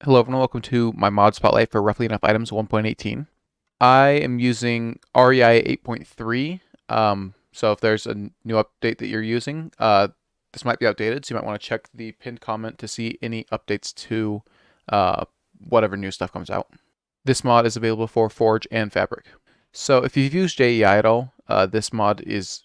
Hello everyone, welcome to my mod spotlight for Roughly Enough Items 1.18. I am using REI 8.3, so if there's a new update that you're using, this might be outdated, so you might want to check the pinned comment to see any updates to whatever new stuff comes out. This mod is available for Forge and Fabric. So if you've used JEI at all, this mod is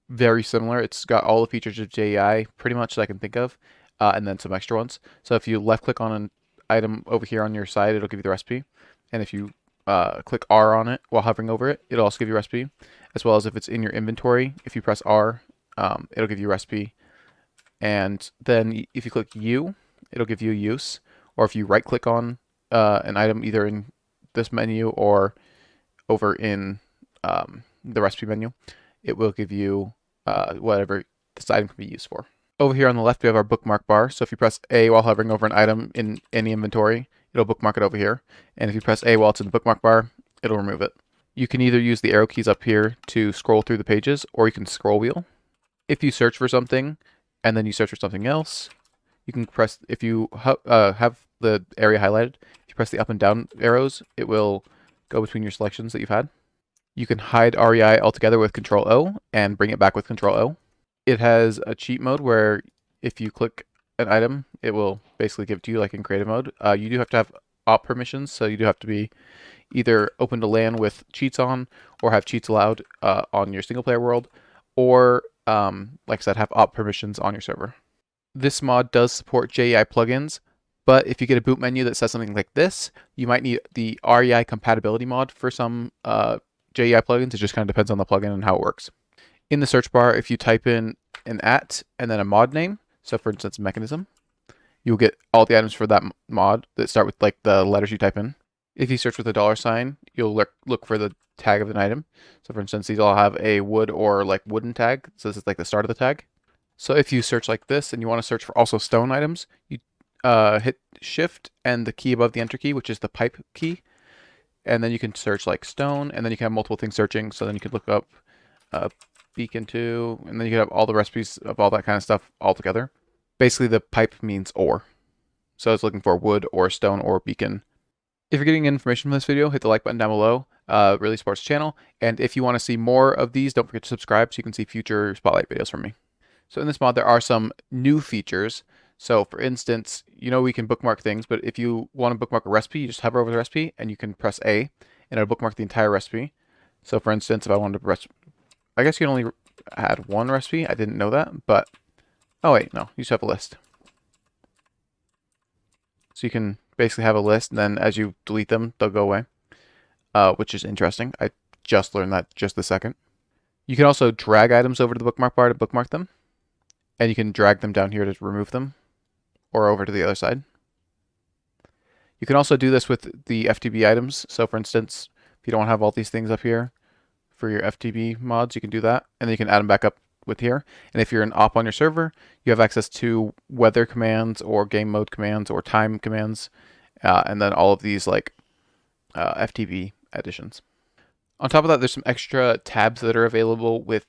very similar. It's got all the features of JEI pretty much that I can think of, and then some extra ones. So if you left click on an item over here on your side, it'll give you the recipe. And if you click R on it while hovering over it, it'll also give you a recipe, as well as if it's in your inventory. If you press R, it'll give you a recipe. And then if you click U, it'll give you a use. Or if you right click on an item either in this menu or over in the recipe menu, it will give you whatever this item can be used for. Over here on the left, we have our bookmark bar. So if you press A while hovering over an item in any inventory, it'll bookmark it over here. And if you press A while it's in the bookmark bar, it'll remove it. You can either use the arrow keys up here to scroll through the pages, or you can scroll wheel. If you search for something and then you search for something else, you can press, if you have the area highlighted, if you press the up and down arrows, it will go between your selections that you've had. You can hide REI altogether with Control O and bring it back with Control O. It has a cheat mode where if you click an item, it will basically give it to you like in creative mode. You do have to have op permissions, so you do have to be either open to LAN with cheats on, or have cheats allowed on your single player world, or like I said, have op permissions on your server. This mod does support JEI plugins, but if you get a boot menu that says something like this, you might need the REI compatibility mod for some JEI plugins. It just kind of depends on the plugin and how it works. In the search bar, if you type in an @ and then a mod name, so for instance mechanism, you'll get all the items for that mod that start with like the letters you type in. If you search with a $sign, you'll look for the tag of an item. So for instance, these all have a wood or like wooden tag, so this is like the start of the tag. So if you search like this and you want to search for also stone items, you hit shift and the key above the enter key, which is the pipe key, and then you can search like stone, and then you can have multiple things searching. So then you could look up beacon 2, and then you can have all the recipes of all that kind of stuff all together. Basically, the pipe means ore. So it's looking for wood or stone or beacon. If you're getting information from this video, hit the like button down below. Really supports the channel. And if you want to see more of these, don't forget to subscribe so you can see future spotlight videos from me. So in this mod, there are some new features. So for instance, we can bookmark things, but if you want to bookmark a recipe, you just hover over the recipe and you can press A and it'll bookmark the entire recipe. So for instance, if I wanted to press, I guess you can only add one recipe. I didn't know that, but, oh wait, no, you just have a list. So you can basically have a list, and then as you delete them, they'll go away, which is interesting. I just learned that just a second. You can also drag items over to the bookmark bar to bookmark them, and you can drag them down here to remove them, or over to the other side. You can also do this with the FTB items. So for instance, if you don't have all these things up here for your FTB mods, you can do that, and then you can add them back up with here. And if you're an op on your server, you have access to weather commands or game mode commands or time commands, and then all of these like FTB additions. On top of that, there's some extra tabs that are available with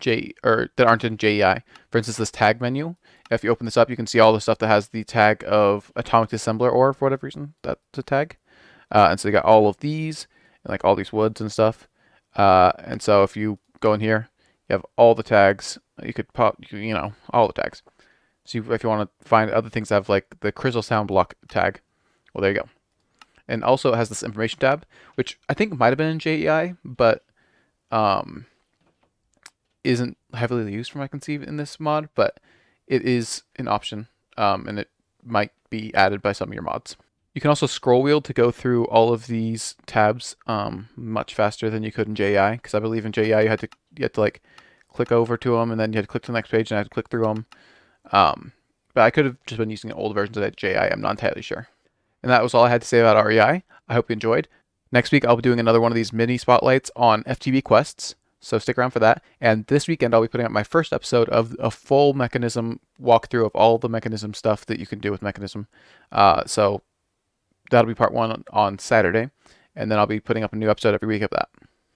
that aren't in JEI. For instance, this tag menu. If you open this up, you can see all the stuff that has the tag of atomic dissembler ore for whatever reason. That's a tag. And so you got all of these and like all these woods and stuff. And so if you go in here, you have all the tags. You could pop, all the tags. So if you want to find other things that have like the crystal sound block tag, well, there you go. And also it has this information tab, which I think might have been in JEI, but isn't heavily used from what I can see in this mod, but it is an option, and it might be added by some of your mods. You can also scroll wheel to go through all of these tabs much faster than you could in JEI, because I believe in JEI you had to like click over to them, and then you had to click to the next page, and I had to click through them. But I could have just been using old versions of that JEI. I'm not entirely sure. And that was all I had to say about REI. I hope you enjoyed. Next week I'll be doing another one of these mini spotlights on FTB quests, so stick around for that. And this weekend I'll be putting up my first episode of a full mechanism walkthrough of all the mechanism stuff that you can do with mechanism. So that'll be part 1 on Saturday, and then I'll be putting up a new episode every week of that.